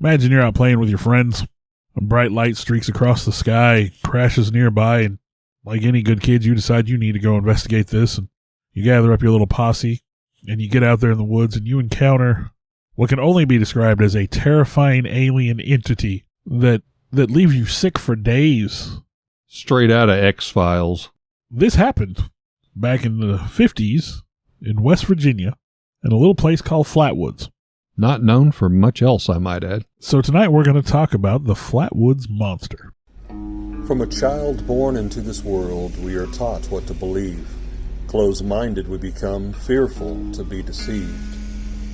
Imagine you're out playing with your friends. A bright light streaks across the sky, crashes nearby, and like any good kid, you decide you need to go investigate this, and you gather up your little posse, and you get out there in the woods, and you encounter what can only be described as a terrifying alien entity that leaves you sick for days. Straight out of X-Files. This happened back in the 50s in West Virginia in a little place called Flatwoods. Not known for much else, I might add. So tonight we're going to talk about the Flatwoods Monster. From a child born into this world, we are taught what to believe. Closed-minded we become, fearful to be deceived.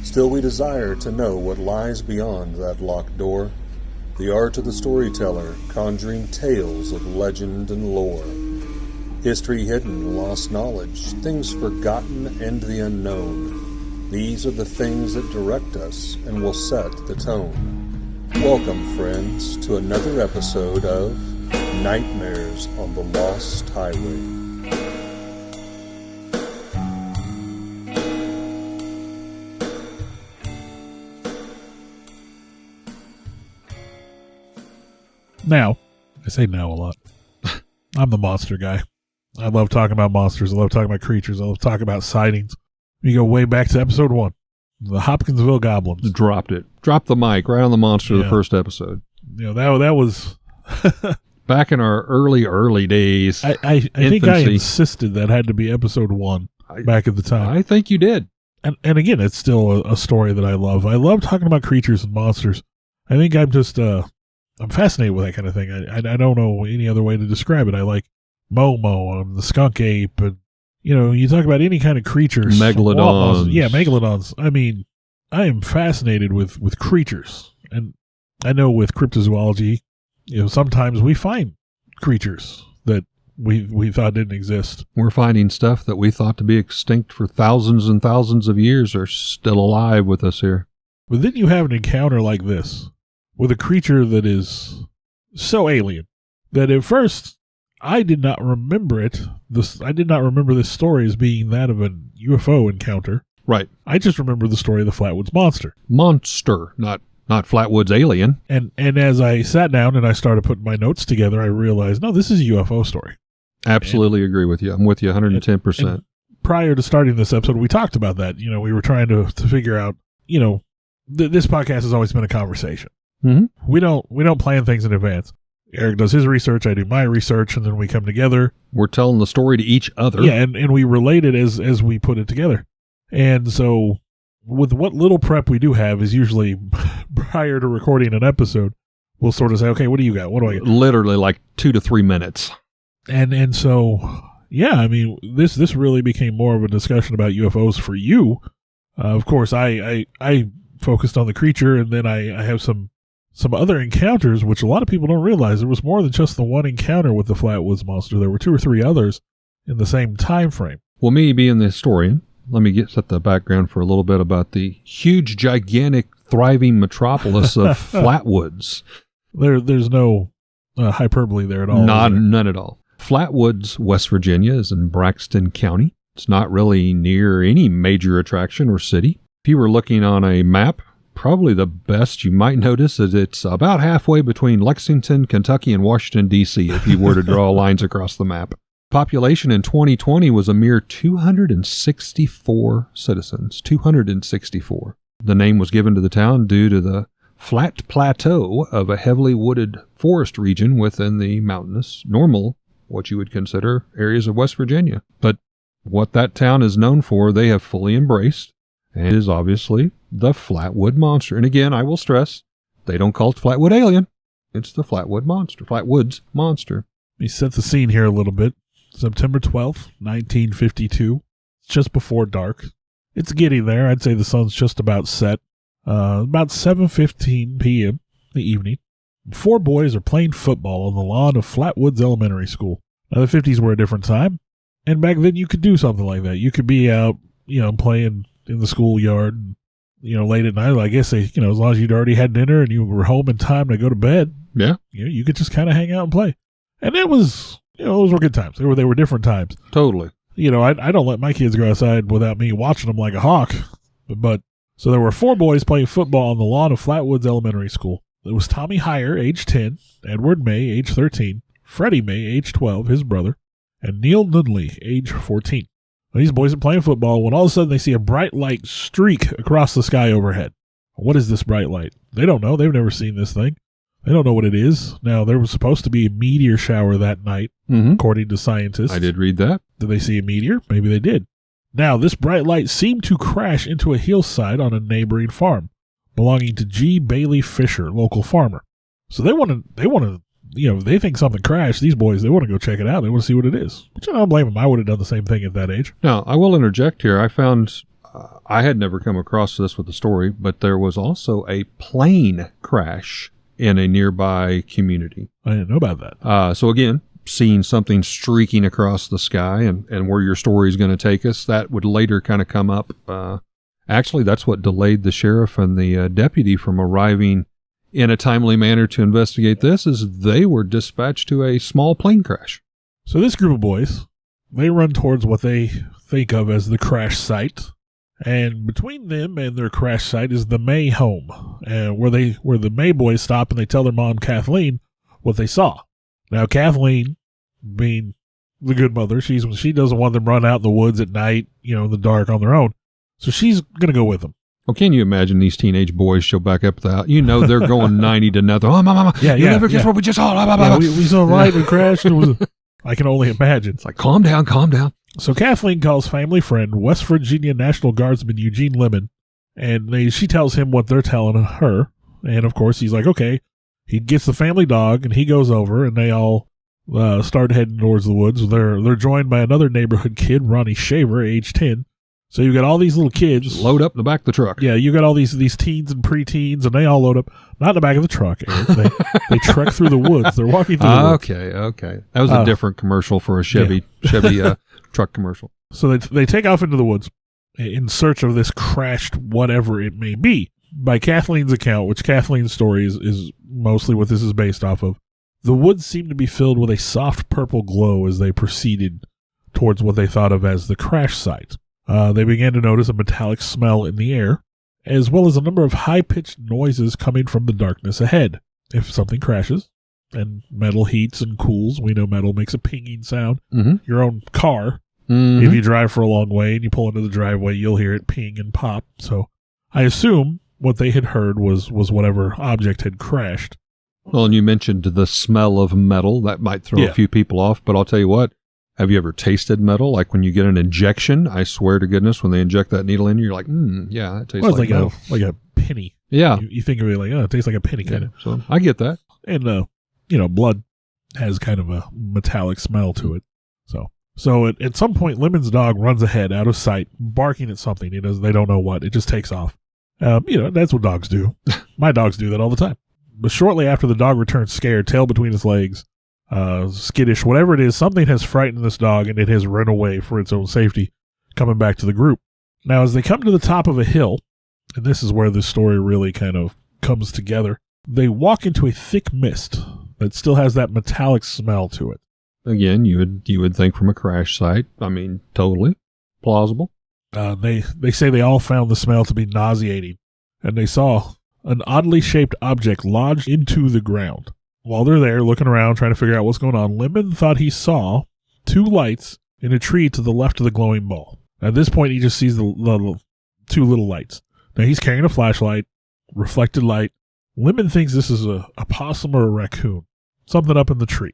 Still we desire to know what lies beyond that locked door. The art of the storyteller, conjuring tales of legend and lore. History hidden, lost knowledge, things forgotten and the unknown. These are the things that direct us and will set the tone. Welcome, friends, to another episode of Nightmares on the Lost Highway. Now, I say now a lot. I'm the monster guy. I love talking about monsters. I love talking about creatures. I love talking about sightings. We go way back to episode 1. The Hopkinsville Goblins. Dropped it. Dropped the mic right on the monster the first episode. You know, that was... Back in our early days. I think I insisted that had to be episode 1 back at the time. I think you did. And again, it's still a story that I love. I love talking about creatures and monsters. I think I'm just... I'm fascinated with that kind of thing. I don't know any other way to describe it. I like Momo and the skunk ape, and you talk about any kind of creatures. Megalodons. Yeah, megalodons. I mean, I am fascinated with creatures, and I know with cryptozoology, sometimes we find creatures that we thought didn't exist. We're finding stuff that we thought to be extinct for thousands and thousands of years are still alive with us here. But then you have an encounter like this with a creature that is so alien that at first I did not remember it. I did not remember this story as being that of a UFO encounter. Right. I just remember the story of the Flatwoods Monster. Monster, not Flatwoods alien. And as I sat down and I started putting my notes together, I realized, no, this is a UFO story. Absolutely agree with you. I'm with you 110%. And prior to starting this episode, we talked about that. We were trying to figure out, this podcast has always been a conversation. Mm-hmm. We don't plan things in advance. Eric does his research, I do my research, and then we come together. We're telling the story to each other. Yeah, and we relate it as we put it together. And so with what little prep we do have is usually prior to recording an episode, we'll sort of say, okay, what do you got? What do I get? Literally like 2 to 3 minutes. And so, yeah, I mean, this really became more of a discussion about UFOs for you. Of course, I focused on the creature, and then I have some other encounters, which a lot of people don't realize. There was more than just the one encounter with the Flatwoods Monster. There were 2 or 3 others in the same time frame. Well, me being the historian, let me set the background for a little bit about the huge, gigantic, thriving metropolis of Flatwoods. There's no hyperbole there at all. None at all. Flatwoods, West Virginia, is in Braxton County. It's not really near any major attraction or city. If you were looking on a map, probably the best you might notice is it's about halfway between Lexington, Kentucky, and Washington, D.C., if you were to draw lines across the map. Population in 2020 was a mere 264 citizens. 264. The name was given to the town due to the flat plateau of a heavily wooded forest region within the mountainous, normal, what you would consider areas of West Virginia. But what that town is known for, they have fully embraced, and is obviously the Flatwood Monster. And again, I will stress, they don't call it Flatwood Alien. It's the Flatwood Monster. Flatwoods Monster. Let me set the scene here a little bit. September 12th, 1952. It's just before dark. It's getting there. I'd say the sun's just about set. About 7:15 p.m. in the evening. 4 boys are playing football on the lawn of Flatwoods Elementary School. Now, the 50s were a different time, and back then you could do something like that. You could be out, playing in the schoolyard, late at night. I guess as long as you'd already had dinner and you were home in time to go to bed, yeah, you could just kind of hang out and play. And that was, those were good times. They were different times. Totally. I don't let my kids go outside without me watching them like a hawk, but So there were 4 boys playing football on the lawn of Flatwoods Elementary School. It was Tommy Heyer, age 10, Edward May, age 13, Freddie May, age 12, his brother, and Neil Nunley, age 14. Now, these boys are playing football when all of a sudden they see a bright light streak across the sky overhead. What is this bright light? They don't know. They've never seen this thing. They don't know what it is. Now, there was supposed to be a meteor shower that night, according to scientists. I did read that. Did they see a meteor? Maybe they did. Now, this bright light seemed to crash into a hillside on a neighboring farm, belonging to G. Bailey Fisher, local farmer. So they want to, they think something crashed. These boys, they want to go check it out. They want to see what it is. Which I don't blame them. I would have done the same thing at that age. Now, I will interject here. I found, I had never come across this with the story, but there was also a plane crash in a nearby community. I didn't know about that. So again, seeing something streaking across the sky and where your story is going to take us, that would later kind of come up. Actually, that's what delayed the sheriff and the deputy from arriving in a timely manner to investigate this, is they were dispatched to a small plane crash. So this group of boys, they run towards what they think of as the crash site. And between them and their crash site is the May home, where the May boys stop and they tell their mom, Kathleen, what they saw. Now, Kathleen, being the good mother, she doesn't want them run out in the woods at night, in the dark on their own. So she's going to go with them. Well, can you imagine these teenage boys show back up the house? They're going 90 to nothing. Oh, mama, you never guess what we just saw. Blah, blah, blah. We saw a light and crashed. I can only imagine. It's like, calm down. So Kathleen calls family friend, West Virginia National Guardsman Eugene Lemon, and she tells him what they're telling her. And, of course, he's like, okay. He gets the family dog, and he goes over, and they all start heading towards the woods. They're joined by another neighborhood kid, Ronnie Shaver, age 10. So you've got all these little kids. Load up in the back of the truck. Yeah, you got all these teens and preteens, and they all load up. Not in the back of the truck, Eric. They trek through the woods. They're walking through the woods. Okay. That was a different commercial for a Chevy truck commercial. So they take off into the woods in search of this crashed whatever it may be. By Kathleen's account, which Kathleen's story is mostly what this is based off of, the woods seemed to be filled with a soft purple glow as they proceeded towards what they thought of as the crash site. They began to notice a metallic smell in the air, as well as a number of high-pitched noises coming from the darkness ahead. If something crashes and metal heats and cools, we know metal makes a pinging sound. Mm-hmm. Your own car, if you drive for a long way and you pull into the driveway, you'll hear it ping and pop. So I assume what they had heard was whatever object had crashed. Well, and you mentioned the smell of metal. That might throw a few people off, but I'll tell you what. Have you ever tasted metal? Like when you get an injection, I swear to goodness, when they inject that needle in you, you're like, yeah, that tastes like metal. Like a penny. Yeah. You think of it like, it tastes like a penny kind of. So I get that. And, blood has kind of a metallic smell to it. So at some point, Lemon's dog runs ahead out of sight, barking at something. They don't know what. It just takes off. That's what dogs do. My dogs do that all the time. But shortly after, the dog returns scared, tail between its legs. Skittish, whatever it is, something has frightened this dog and it has run away for its own safety, coming back to the group. Now, as they come to the top of a hill, and this is where this story really kind of comes together, they walk into a thick mist that still has that metallic smell to it. Again, you would think from a crash site. I mean, totally plausible. They say they all found the smell to be nauseating, and they saw an oddly shaped object lodged into the ground. While they're there looking around trying to figure out what's going on, Lemon thought he saw 2 lights in a tree to the left of the glowing ball. At this point, he just sees the 2 little lights. Now, he's carrying a flashlight, reflected light. Lemon thinks this is a possum or a raccoon, something up in the tree.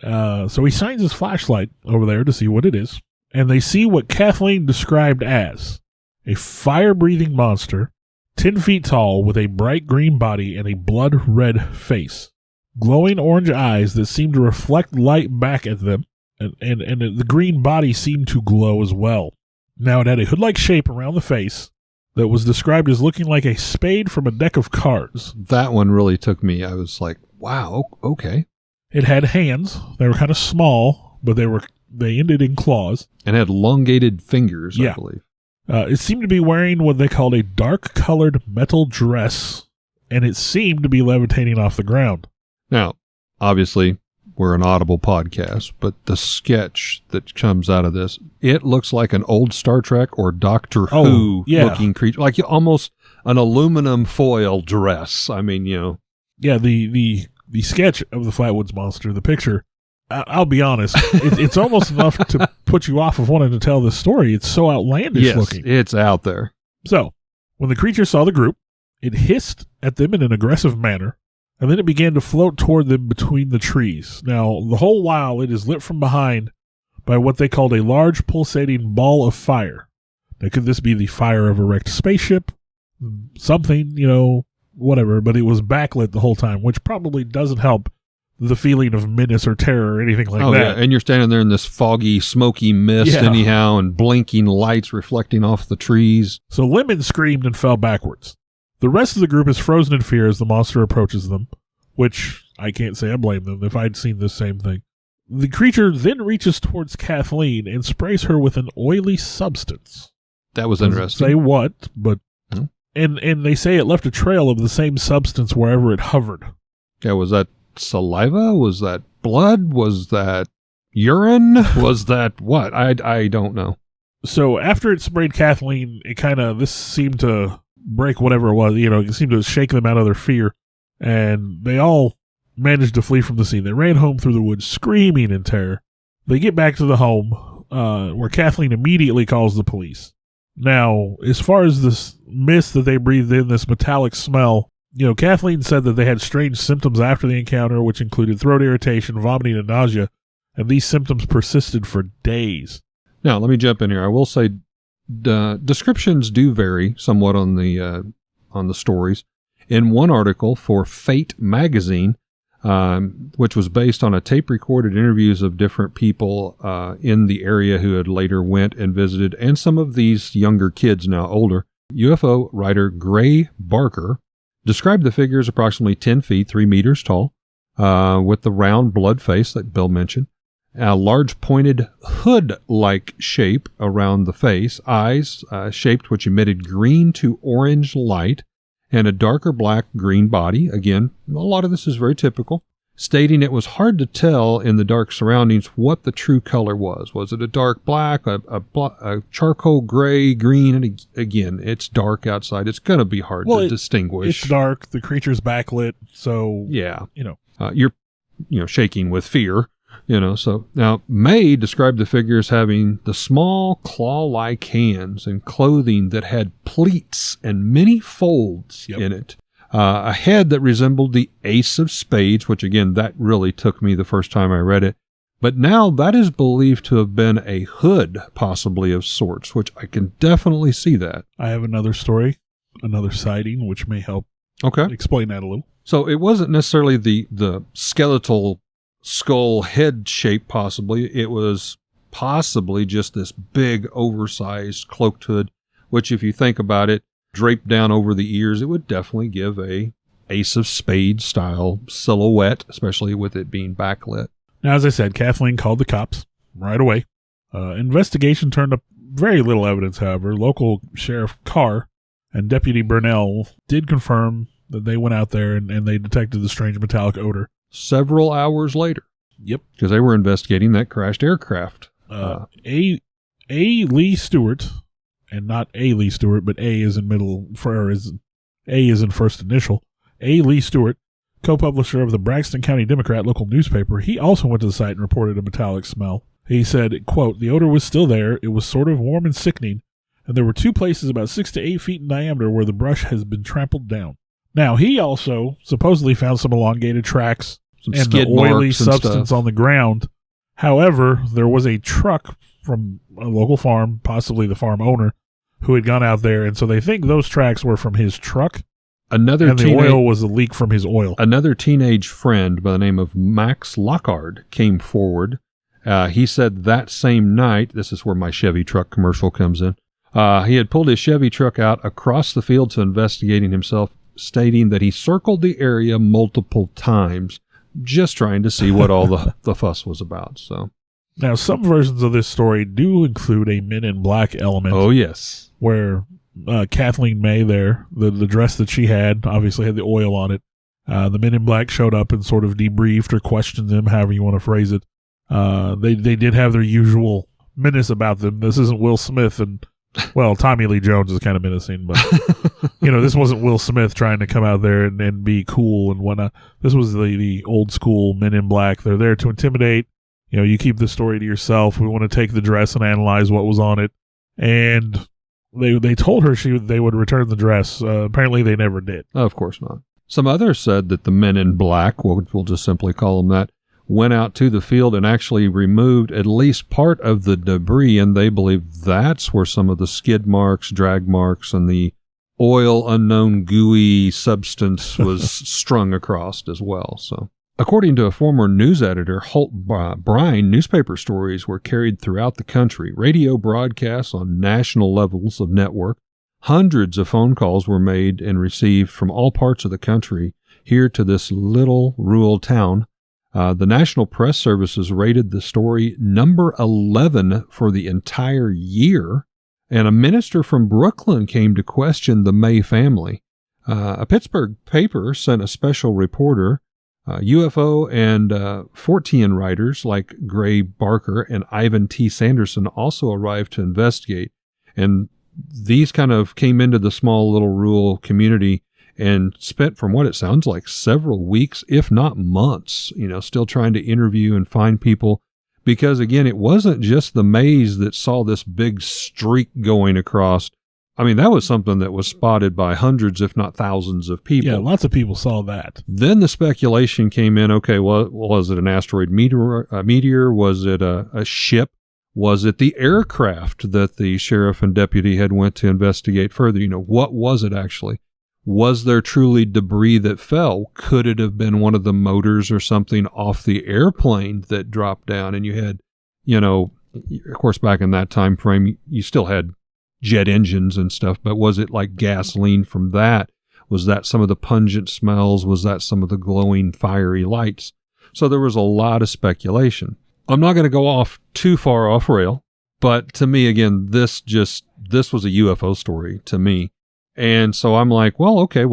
So he shines his flashlight over there to see what it is, and they see what Kathleen described as a fire-breathing monster, 10 feet tall, with a bright green body and a blood-red face. Glowing orange eyes that seem to reflect light back at them, and the green body seemed to glow as well. Now, it had a hood-like shape around the face that was described as looking like a spade from a deck of cards. That one really took me. I was like, wow, okay. It had hands. They were kind of small, but they ended in claws. And had elongated fingers, I believe. It seemed to be wearing what they called a dark-colored metal dress, and it seemed to be levitating off the ground. Now, obviously, we're an Audible podcast, but the sketch that comes out of this, it looks like an old Star Trek or Doctor Who looking creature. Like an aluminum foil dress. I mean, Yeah, the sketch of the Flatwoods Monster, the picture, I'll be honest, it's almost enough to put you off of wanting to tell this story. It's so outlandish looking. It's out there. So, when the creature saw the group, it hissed at them in an aggressive manner, and then it began to float toward them between the trees. Now, the whole while, it is lit from behind by what they called a large pulsating ball of fire. Now, could this be the fire of a wrecked spaceship? Something, whatever, but it was backlit the whole time, which probably doesn't help the feeling of menace or terror or anything like that. Yeah, and you're standing there in this foggy, smoky mist anyhow, and blinking lights reflecting off the trees. So Lemon screamed and fell backwards. The rest of the group is frozen in fear as the monster approaches them, which I can't say I blame them if I'd seen this same thing. The creature then reaches towards Kathleen and sprays her with an oily substance. That was interesting. Say what, but... And they say it left a trail of the same substance wherever it hovered. Yeah, was that saliva? Was that blood? Was that urine? Was that what? I don't know. So after it sprayed Kathleen, this seemed to break whatever it was. It seemed to shake them out of their fear. And they all managed to flee from the scene. They ran home through the woods, screaming in terror. They get back to the home, where Kathleen immediately calls the police. Now, as far as this mist that they breathed in, this metallic smell, Kathleen said that they had strange symptoms after the encounter, which included throat irritation, vomiting, and nausea, and these symptoms persisted for days. Now, let me jump in here. I will say descriptions do vary somewhat on the stories. In one article for Fate magazine, which was based on a tape-recorded interviews of different people in the area who had later went and visited, and some of these younger kids, now older, UFO writer Gray Barker described the figure as approximately 10 feet, 3 meters tall, with the round blood face that Bill mentioned, a large pointed hood-like shape around the face, eyes shaped which emitted green to orange light, and a darker black-green body. Again, a lot of this is very typical, stating it was hard to tell in the dark surroundings what the true color was. Was it a dark black, a charcoal gray, green? And again, it's dark outside. It's going to be hard to distinguish. It's dark. The creature's backlit, so yeah, you're shaking with fear. So now May described the figure as having the small claw-like hands and clothing that had pleats and many folds in it. A head that resembled the ace of spades, which again, that really took me the first time I read it. But now that is believed to have been a hood, possibly of sorts, which I can definitely see that. I have another story, another sighting, which may help explain that a little. So it wasn't necessarily the skeletal skull head shape, possibly. It was possibly just this big oversized cloaked hood, which if you think about it, draped down over the ears, it would definitely give a ace of spades style silhouette, especially with it being backlit. Now, as I said, Kathleen called the cops right away. Investigation turned up very little evidence, however. Local Sheriff Carr and Deputy Burnell did confirm that they went out there and they detected the strange metallic odor. Several hours later. Yep. Because they were investigating that crashed aircraft. A. Lee Stewart, and not A. Lee Stewart, but A is in middle, A is in first initial. A. Lee Stewart, co-publisher of the Braxton County Democrat local newspaper, he also went to the site and reported a metallic smell. He said, quote, "The odor was still there. It was sort of warm and sickening, and there were 2 places about 6 to 8 feet in diameter where the brush has been trampled down." Now, he also supposedly found some elongated tracks some and skid the oily marks and substance stuff on the ground. However, there was a truck from a local farm, possibly the farm owner, who had gone out there, and so they think those tracks were from his truck, and the oil was a leak from his oil. Another teenage friend by the name of Max Lockhart came forward. He said that same night, this is where my Chevy truck commercial comes in, he had pulled his Chevy truck out across the field to investigating himself, stating that he circled the area multiple times, just trying to see what all the fuss was about. So, now, some versions of this story do include a Men in Black element. Oh, yes. Where Kathleen May there, the dress that she had, obviously had the oil on it. The Men in Black showed up and sort of debriefed or questioned them, however you want to phrase it. They did have their usual menace about them. This isn't Will Smith and Well, Tommy Lee Jones is kind of menacing, but this wasn't Will Smith trying to come out there and be cool and whatnot. This was the old school Men in Black. They're there to intimidate. You keep the story to yourself. We want to take the dress and analyze what was on it. And they told her they would return the dress. Apparently, they never did. Of course not. Some others said that the Men in Black, we'll just simply call them that, went out to the field and actually removed at least part of the debris, and they believe that's where some of the skid marks, drag marks, and the oil unknown gooey substance was strung across as well. So, according to a former news editor, Holt Brine, newspaper stories were carried throughout the country, radio broadcasts on national levels of network. Hundreds of phone calls were made and received from all parts of the country here to this little rural town. The National Press Services rated the story number 11 for the entire year, and a minister from Brooklyn came to question the May family. A Pittsburgh paper sent a special reporter. UFO and Fortean writers like Gray Barker and Ivan T. Sanderson also arrived to investigate, and these kind of came into the small little rural community and spent, from what it sounds like, several weeks, if not months, still trying to interview and find people. Because, again, it wasn't just the Mays that saw this big streak going across. I mean, that was something that was spotted by hundreds, if not thousands of people. Yeah, lots of people saw that. Then the speculation came in, okay, well, was it an asteroid meteor? Was it a ship? Was it the aircraft that the sheriff and deputy had went to investigate further? What was it actually? Was there truly debris that fell? Could it have been one of the motors or something off the airplane that dropped down? And you had, of course, back in that time frame, you still had jet engines and stuff, but was it like gasoline from that? Was that some of the pungent smells? Was that some of the glowing fiery lights? So there was a lot of speculation. I'm not going to go too far off rail, but to me, again, this was a UFO story to me. And so I'm like, well, okay,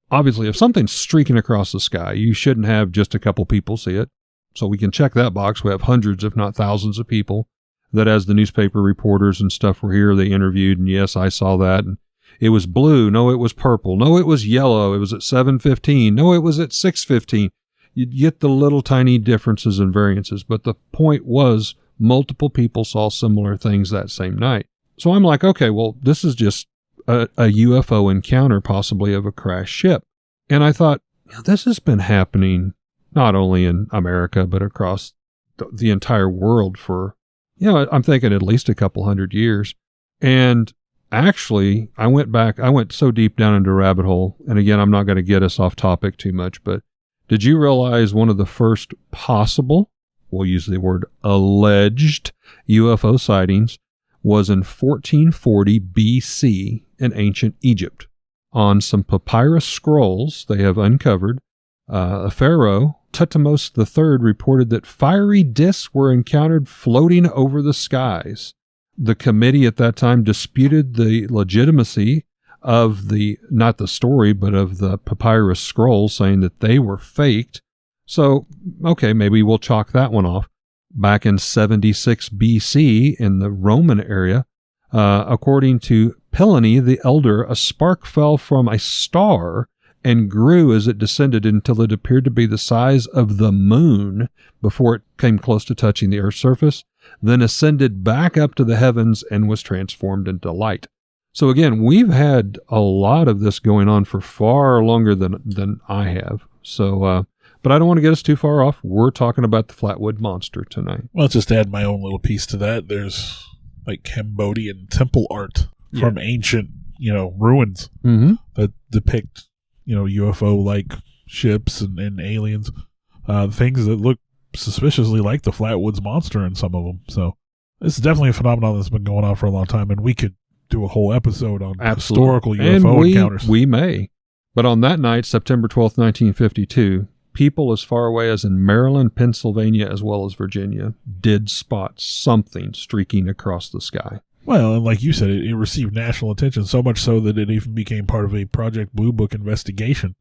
obviously if something's streaking across the sky, you shouldn't have just a couple people see it. So we can check that box. We have hundreds, if not thousands of people that, as the newspaper reporters and stuff were here, they interviewed, and yes, I saw that. And it was blue. No, it was purple. No, it was yellow. It was at 7:15. No, it was at 6:15. You get the little tiny differences and variances. But the point was multiple people saw similar things that same night. So I'm like, okay, well, this is just a UFO encounter, possibly of a crashed ship. And I thought, this has been happening not only in America, but across the entire world for, I'm thinking at least a couple hundred years. And actually, I went so deep down into a rabbit hole. And again, I'm not going to get us off topic too much, but did you realize one of the first possible, we'll use the word alleged, UFO sightings was in 1440 BC in ancient Egypt? On some papyrus scrolls they have uncovered, a pharaoh, Thutmose III, reported that fiery discs were encountered floating over the skies. The committee at that time disputed the legitimacy of not the story, but of the papyrus scrolls, saying that they were faked. So, okay, maybe we'll chalk that one off. Back in 76 BC in the Roman area, according to Pliny the Elder, a spark fell from a star and grew as it descended until it appeared to be the size of the moon before it came close to touching the Earth's surface, then ascended back up to the heavens and was transformed into light. So again, we've had a lot of this going on for far longer than I have. So, but I don't want to get us too far off. We're talking about the Flatwood Monster tonight. Well, let's just add my own little piece to that. There's like Cambodian temple art from ancient, ruins that depict, UFO-like ships and aliens, things that look suspiciously like the Flatwoods Monster in some of them. So it's definitely a phenomenon that's been going on for a long time, and we could do a whole episode on historical UFO encounters. We may. But on that night, September 12th, 1952, people as far away as in Maryland, Pennsylvania, as well as Virginia, did spot something streaking across the sky. Well, and like you said, it received national attention, so much so that it even became part of a Project Blue Book investigation,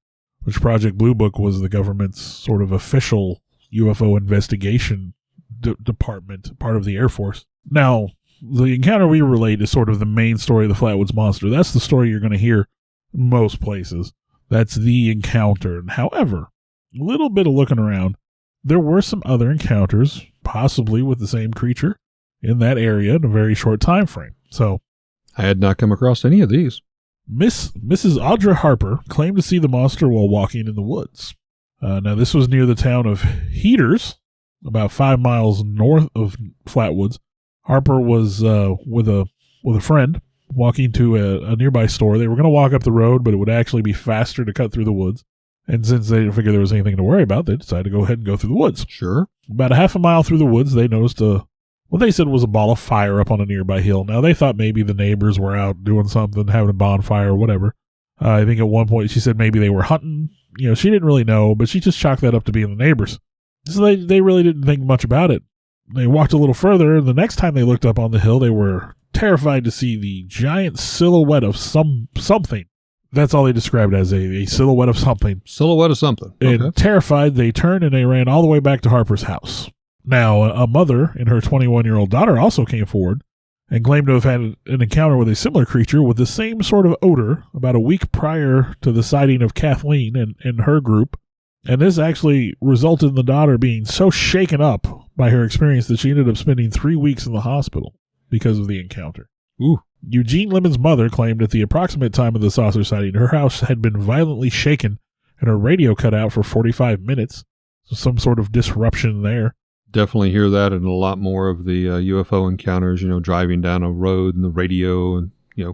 which Project Blue Book was the government's sort of official UFO investigation department, part of the Air Force. Now, the encounter we relate is sort of the main story of the Flatwoods Monster. That's the story you're going to hear most places. That's the encounter. However, a little bit of looking around, there were some other encounters, possibly with the same creature, in that area in a very short time frame. So, I had not come across any of these. Mrs. Audra Harper claimed to see the monster while walking in the woods. Now, this was near the town of Heaters, about 5 miles north of Flatwoods. Harper was with a friend walking to a nearby store. They were going to walk up the road, but it would actually be faster to cut through the woods. And since they didn't figure there was anything to worry about, they decided to go ahead and go through the woods. Sure. About a half a mile through the woods, they noticed what they said was a ball of fire up on a nearby hill. Now, they thought maybe the neighbors were out doing something, having a bonfire or whatever. I think at one point she said maybe they were hunting. She didn't really know, but she just chalked that up to being the neighbors. So they really didn't think much about it. They walked a little further, and the next time they looked up on the hill, they were terrified to see the giant silhouette of something. That's all they described as a silhouette of something. Silhouette of something. Okay. And terrified, they turned and they ran all the way back to Harper's house. Now, a mother and her 21-year-old daughter also came forward and claimed to have had an encounter with a similar creature with the same sort of odor about a week prior to the sighting of Kathleen and her group. And this actually resulted in the daughter being so shaken up by her experience that she ended up spending 3 weeks in the hospital because of the encounter. Ooh. Eugene Lemon's mother claimed at the approximate time of the saucer sighting, her house had been violently shaken and her radio cut out for 45 minutes. So some sort of disruption there. Definitely hear that in a lot more of the UFO encounters, driving down a road and the radio and,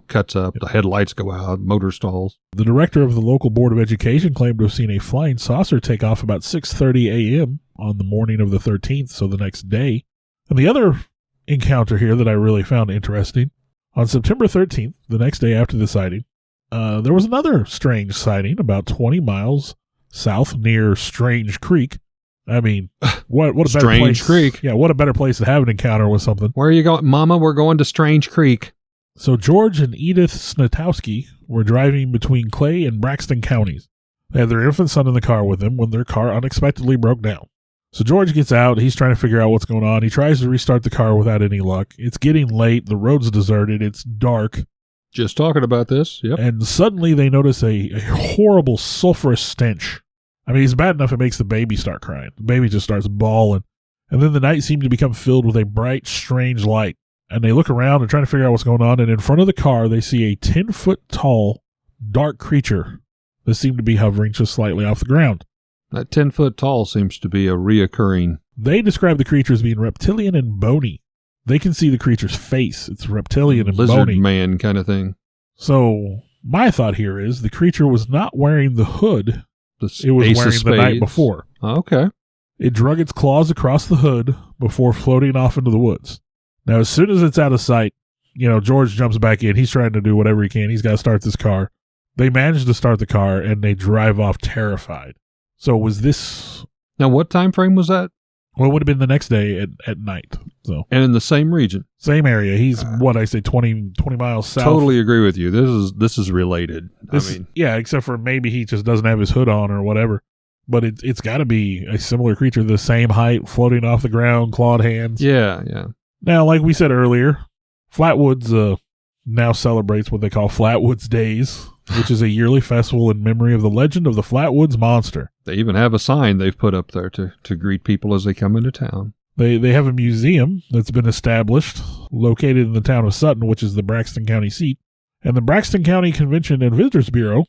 cuts up, the headlights go out, motor stalls. The director of the local board of education claimed to have seen a flying saucer take off about 6:30 a.m. on the morning of the 13th, so the next day. And the other encounter here that I really found interesting, on September 13th, the next day after the sighting, there was another strange sighting about 20 miles south near Strange Creek. I mean, what a better Strange place. Creek. Yeah, what a better place to have an encounter with something. Where are you going? Mama, we're going to Strange Creek. So George and Edith Snatowski were driving between Clay and Braxton counties. They had their infant son in the car with them when their car unexpectedly broke down. So George gets out. He's trying to figure out what's going on. He tries to restart the car without any luck. It's getting late. The road's deserted. It's dark. Just talking about this. Yep. And suddenly they notice a horrible sulfurous stench. I mean, it's bad enough it makes the baby start crying. The baby just starts bawling. And then the night seemed to become filled with a bright, strange light. And they look around and trying to figure out what's going on. And in front of the car, they see a 10-foot tall, dark creature that seemed to be hovering just slightly off the ground. That 10-foot tall seems to be a reoccurring. They describe the creature as being reptilian and bony. They can see the creature's face. It's reptilian and lizard bony. Man kind of thing. So my thought here is the creature was not wearing the hood it was Ace wearing the night before. Okay. It drug its claws across the hood before floating off into the woods. Now, as soon as it's out of sight, George jumps back in. He's trying to do whatever he can. He's got to start this car. They manage to start the car, and they drive off terrified. So was this... Now, what time frame was that? Well, it would have been the next day at night. So and in the same region? Same area. He's, 20 miles south. Totally agree with you. This is related. Yeah, except for maybe he just doesn't have his hood on or whatever. But it's got to be a similar creature, the same height, floating off the ground, clawed hands. Yeah. Now, like we said earlier, Flatwoods now celebrates what they call Flatwoods Days, which is a yearly festival in memory of the legend of the Flatwoods Monster. They even have a sign they've put up there to greet people as they come into town. They have a museum that's been established, located in the town of Sutton, which is the Braxton County seat. And the Braxton County Convention and Visitors Bureau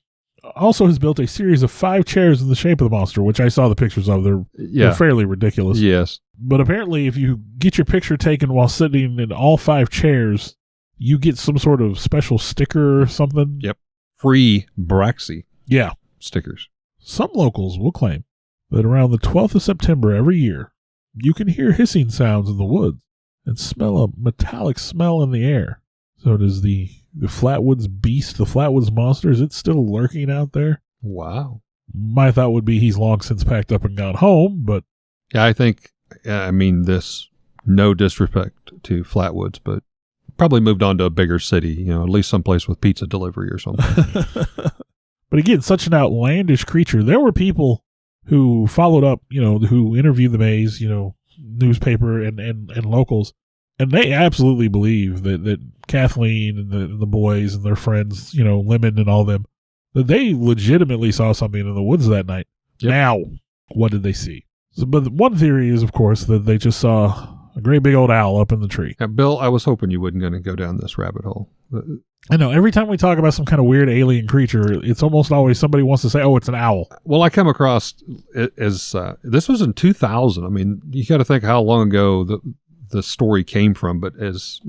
also has built a series of 5 chairs in the shape of the monster, which I saw the pictures of. They're fairly ridiculous. Yes. But apparently, if you get your picture taken while sitting in all 5 chairs, you get some sort of special sticker or something. Yep. Free Braxy. Yeah. Stickers. Some locals will claim that around the 12th of September every year, you can hear hissing sounds in the woods and smell a metallic smell in the air. So does the Flatwoods beast, the Flatwoods monster, is it still lurking out there? Wow. My thought would be he's long since packed up and gone home, but... Yeah, I think, this, no disrespect to Flatwoods, but probably moved on to a bigger city, at least someplace with pizza delivery or something. But again, such an outlandish creature. There were people who followed up, who interviewed the Mays, newspaper and locals, And they absolutely believe that Kathleen and the boys and their friends, Lemon and all them, that they legitimately saw something in the woods that night. Yep. Now, what did they see? But one theory is, of course, that they just saw a great big old owl up in the tree. Now, Bill, I was hoping you wasn't going to go down this rabbit hole. I know. Every time we talk about some kind of weird alien creature, it's almost always somebody wants to say, oh, it's an owl. Well, I come across it as this was in 2000. I mean, you got to think how long ago the story came from, but as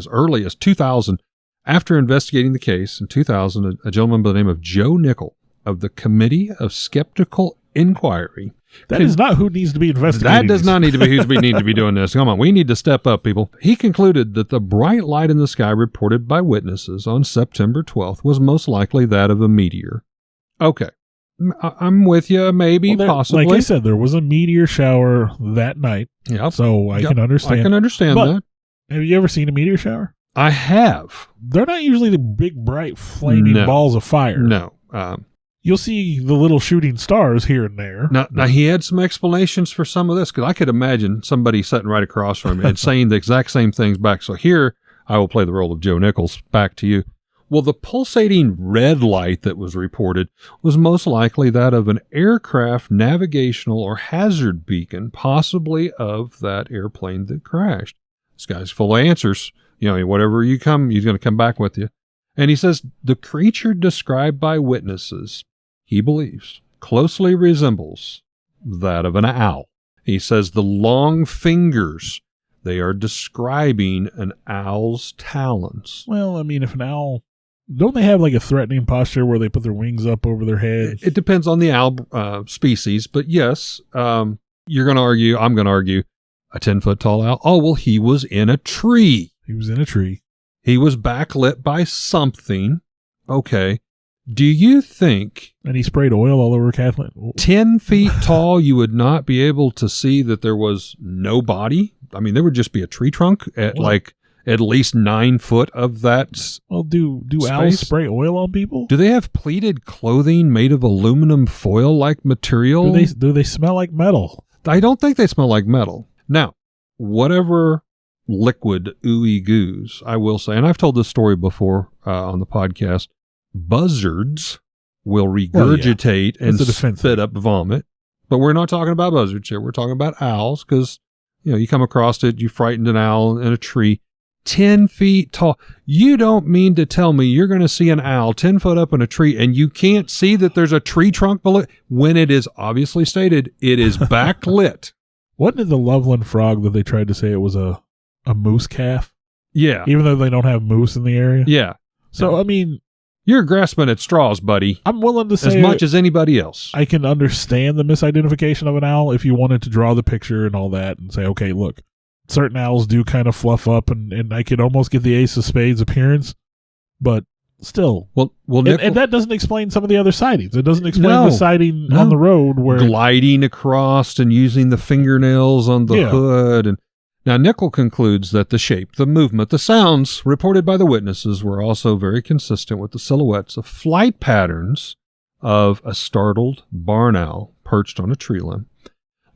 early as 2000, after investigating the case in 2000, a gentleman by the name of Joe Nickel of the Committee of Skeptical Inquiry. That is not who needs to be investigating. That does not need to be who's need to be doing this. Come on, we need to step up, people. He concluded that the bright light in the sky reported by witnesses on September 12th was most likely that of a meteor. Okay, I'm with you, maybe, possibly. Like I said, there was a meteor shower that night. Yep. So I can understand. I can understand but that. Have you ever seen a meteor shower? I have. They're not usually the big, bright, flaming balls of fire. No. You'll see the little shooting stars here and there. Now he had some explanations for some of this, because I could imagine somebody sitting right across from him and saying the exact same things back. So here, I will play the role of Joe Nichols back to you. Well, the pulsating red light that was reported was most likely that of an aircraft navigational or hazard beacon, possibly of that airplane that crashed. This guy's full of answers. Whatever you come, he's going to come back with you. And he says the creature described by witnesses, he believes, closely resembles that of an owl. He says the long fingers, they are describing an owl's talons. Well, I mean, if an owl, don't they have like a threatening posture where they put their wings up over their head? It depends on the owl species, but yes, you're going to argue, I'm going to argue, a 10-foot tall owl. Oh, well, he was in a tree. He was in a tree. He was backlit by something. Okay. Do you think... And he sprayed oil all over Kathleen. 10 feet tall, you would not be able to see that there was no body? I mean, there would just be a tree trunk at at least 9 foot of that. Well, do space? Owls spray oil on people? Do they have pleated clothing made of aluminum foil-like material? Do they smell like metal? I don't think they smell like metal. Now, whatever liquid ooey goos, I will say, and I've told this story before on the podcast, buzzards will regurgitate and spit up vomit. But we're not talking about buzzards here. We're talking about owls, because you come across it, you frightened an owl in a tree 10 feet tall. You don't mean to tell me you're going to see an owl 10 foot up in a tree and you can't see that there's a tree trunk below when it is obviously stated it is backlit. Wasn't it the Loveland frog that they tried to say it was a moose calf? Yeah. Even though they don't have moose in the area? Yeah. So, I mean... You're grasping at straws, buddy. I'm willing to say... As much as anybody else. I can understand the misidentification of an owl if you wanted to draw the picture and all that and say, okay, look, certain owls do kind of fluff up and I could almost get the ace of spades appearance, but still. Well, and that doesn't explain some of the other sightings. It doesn't explain the sighting on the road where... Gliding across and using the fingernails on the hood. And now, Nickel concludes that the shape, the movement, the sounds reported by the witnesses were also very consistent with the silhouettes of flight patterns of a startled barn owl perched on a tree limb,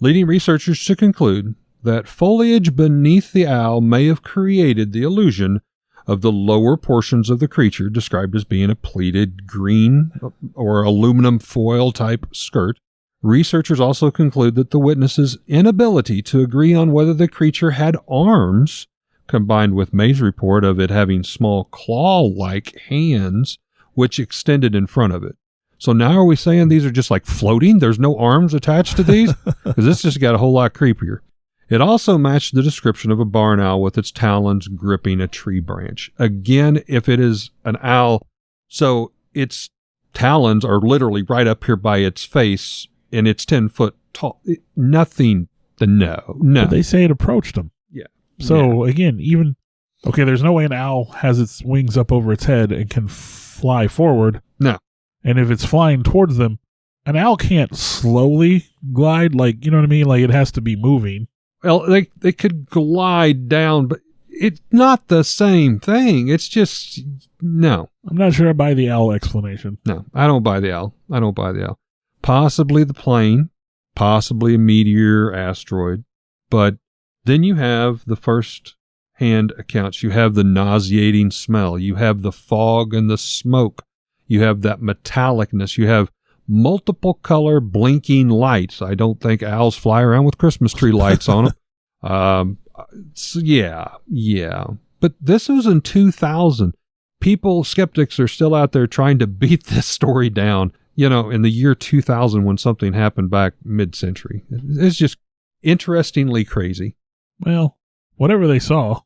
leading researchers to conclude that foliage beneath the owl may have created the illusion of the lower portions of the creature, described as being a pleated green or aluminum foil type skirt. Researchers also conclude that the witnesses' inability to agree on whether the creature had arms, combined with May's report of it having small claw-like hands, which extended in front of it. So now are we saying these are just like floating? There's no arms attached to these? Because this just got a whole lot creepier. It also matched the description of a barn owl with its talons gripping a tree branch. Again, if it is an owl, so its talons are literally right up here by its face, and it's 10 foot tall. Nothing. No. But they say it approached them. Yeah. So again, there's no way an owl has its wings up over its head and can fly forward. No. And if it's flying towards them, an owl can't slowly glide, like, you know what I mean? Like, it has to be moving. Well, they could glide down, but it's not the same thing. It's just, no. I'm not sure I buy the owl explanation. No, I don't buy the owl. Possibly the plane, possibly a meteor, asteroid. But then you have the first hand accounts. You have the nauseating smell. You have the fog and the smoke. You have that metallicness. You have multiple color blinking lights. I don't think owls fly around with Christmas tree lights on them. So yeah. But this was in 2000. Skeptics are still out there trying to beat this story down, in the year 2000 when something happened back mid-century. It's just interestingly crazy. Well, whatever they saw,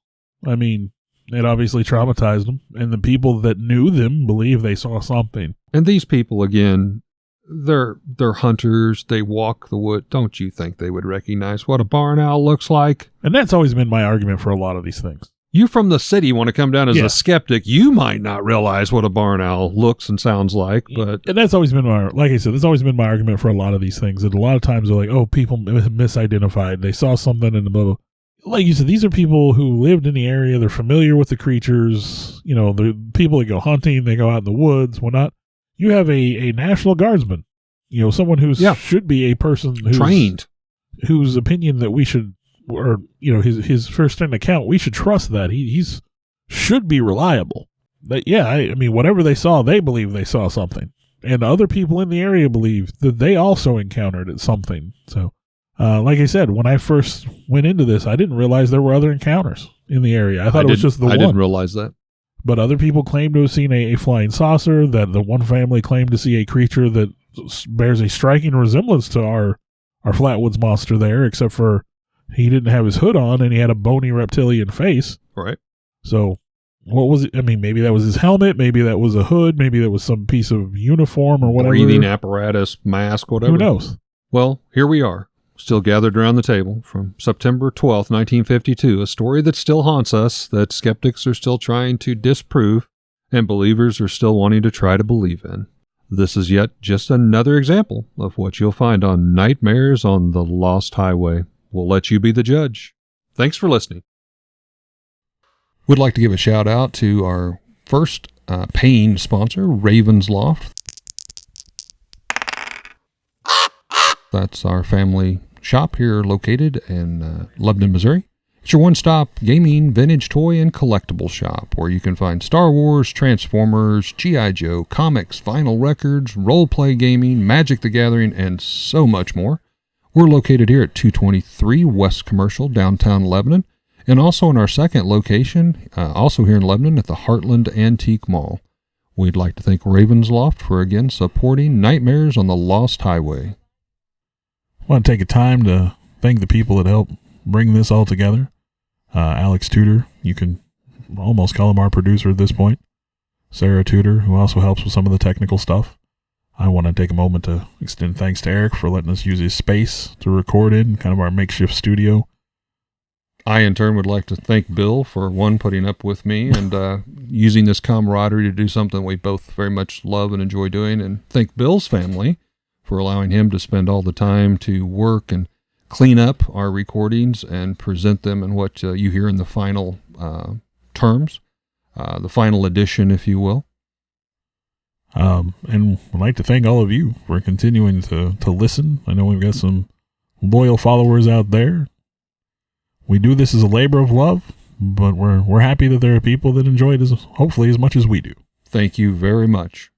it obviously traumatized them, and the people that knew them believe they saw something. And these people, again, they're hunters. They walk the wood. Don't you think they would recognize what a barn owl looks like? And that's always been my argument for a lot of these things. You from the city want to come down as a skeptic. You might not realize what a barn owl looks and sounds like, but... And that's always been that's always been my argument for a lot of these things. And a lot of times they're like, oh, people misidentified. They saw something in the blah, blah. Like you said, these are people who lived in the area. They're familiar with the creatures. The people that go hunting, they go out in the woods, whatnot. You have a National Guardsman, someone who should be a person who's trained, whose opinion that we should, or his first-hand account, we should trust that he's should be reliable. But whatever they saw, they believe they saw something, and other people in the area believe that they also encountered something. So, like I said, when I first went into this, I didn't realize there were other encounters in the area. I thought it was just the one. I didn't realize that. But other people claim to have seen a flying saucer. That the one family claimed to see a creature that bears a striking resemblance to our Flatwoods Monster there, except for he didn't have his hood on and he had a bony reptilian face. Right. So what was it? Maybe that was his helmet. Maybe that was a hood. Maybe that was some piece of uniform or whatever. Breathing apparatus, mask, whatever. Who knows? Well, here we are, still gathered around the table from September 12th, 1952, a story that still haunts us, that skeptics are still trying to disprove, and believers are still wanting to try to believe in. This is yet just another example of what you'll find on Nightmares on the Lost Highway. We'll let you be the judge. Thanks for listening. We'd like to give a shout out to our first paying sponsor, Raven's Loft. That's our family shop here located in Lebanon, Missouri. It's your one-stop gaming, vintage toy, and collectible shop where you can find Star Wars, Transformers, G.I. Joe, comics, vinyl records, role-play gaming, Magic the Gathering, and so much more. We're located here at 223 West Commercial, downtown Lebanon, and also in our second location, also here in Lebanon at the Heartland Antique Mall. We'd like to thank Raven's Loft for again supporting Nightmares on the Lost Highway. I want to take a time to thank the people that helped bring this all together. Alex Tudor, you can almost call him our producer at this point. Sarah Tudor, who also helps with some of the technical stuff. I want to take a moment to extend thanks to Eric for letting us use his space to record in, kind of our makeshift studio. I, in turn, would like to thank Bill for, one, putting up with me and using this camaraderie to do something we both very much love and enjoy doing, and thank Bill's family for allowing him to spend all the time to work and clean up our recordings and present them in what you hear in the final terms, the final edition, if you will. And I'd like to thank all of you for continuing to listen. I know we've got some loyal followers out there. We do this as a labor of love, but we're happy that there are people that enjoy it hopefully as much as we do. Thank you very much.